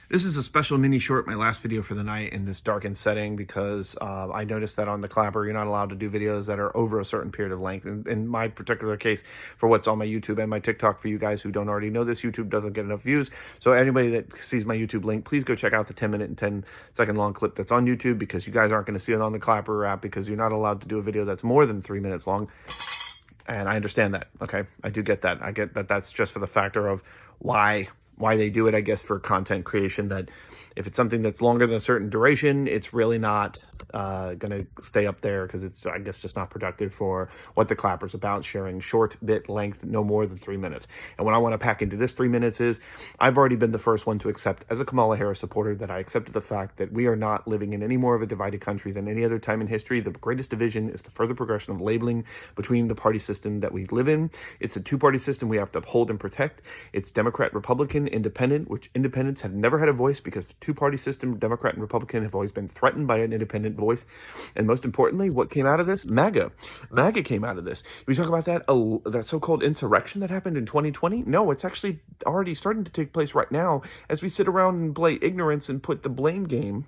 This is a special mini short, my last video for the night in this darkened setting because I noticed that on the Clapper, you're not allowed to do videos that are over a certain period of length. In my particular case, for what's on my YouTube and my TikTok, for you guys who don't already know this, YouTube doesn't get enough views. So anybody that sees my YouTube link, please go check out the 10-minute and 10-second long clip that's on YouTube, because you guys aren't going to see it on the Clapper app because you're not allowed to do a video that's more than 3 minutes long. And I understand that. Okay, I do get that. I get that that's just for the factor of why they do it, I guess, for content creation, that if it's something that's longer than a certain duration, it's really not going to stay up there because it's, I guess, just not productive for what the Clapper's about, sharing short bit length, no more than 3 minutes. And what I want to pack into this 3 minutes is, I've already been the first one to accept, as a Kamala Harris supporter, that I accepted the fact that we are not living in any more of a divided country than any other time in history. The greatest division is the further progression of labeling between the party system that we live in. It's a two-party system we have to uphold and protect. It's Democrat, Republican, independent, which independents have never had a voice because the two-party system, Democrat and Republican, have always been threatened by an independent voice. And most importantly, what came out of this? MAGA. MAGA came out of this. We talk about that so-called insurrection that happened in 2020. No, it's actually already starting to take place right now as we sit around and play ignorance and put the blame game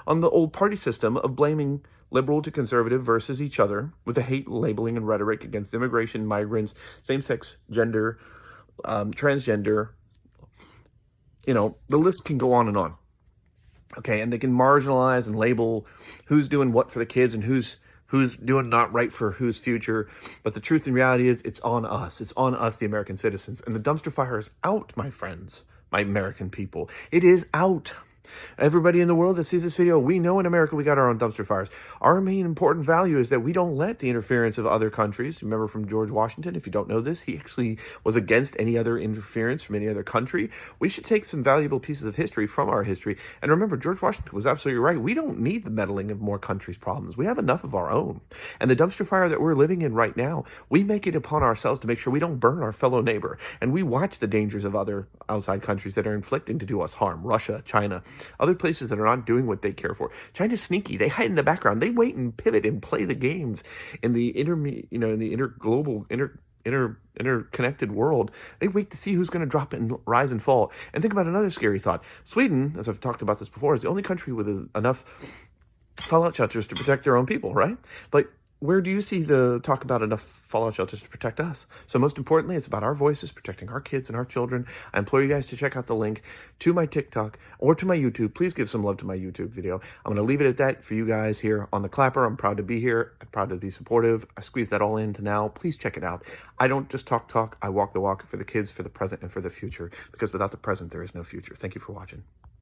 on the old party system of blaming liberal to conservative versus each other with the hate labeling and rhetoric against immigration, migrants, same-sex, gender, transgender. You know, the list can go on and on. Okay, and they can marginalize and label who's doing what for the kids and who's doing not right for whose future. But the truth and reality is, it's on us. It's on us, the American citizens. And the dumpster fire is out, my friends, my American people. It is out. Everybody in the world that sees this video, we know in America we got our own dumpster fires. Our main important value is that we don't let the interference of other countries. Remember from George Washington, if you don't know this, he actually was against any other interference from any other country. We should take some valuable pieces of history from our history. And remember, George Washington was absolutely right. We don't need the meddling of more countries' problems. We have enough of our own. And the dumpster fire that we're living in right now, we make it upon ourselves to make sure we don't burn our fellow neighbor. And we watch the dangers of other outside countries that are inflicting to do us harm. Russia, China, other places that are not doing what they care for. China's sneaky. They hide in the background. They wait and pivot and play the games in the interconnected world. They wait to see who's going to drop and rise and fall. And think about another scary thought. Sweden, as I've talked about this before, is the only country with enough fallout shelters to protect their own people, right? But where do you see the talk about enough fallout shelters to protect us? So most importantly, it's about our voices, protecting our kids and our children. I implore you guys to check out the link to my TikTok or to my YouTube. Please give some love to my YouTube video. I'm going to leave it at that for you guys here on the Clapper. I'm proud to be here. I'm proud to be supportive. I squeezed that all into now. Please check it out. I don't just talk. I walk the walk for the kids, for the present, and for the future, because without the present, there is no future. Thank you for watching.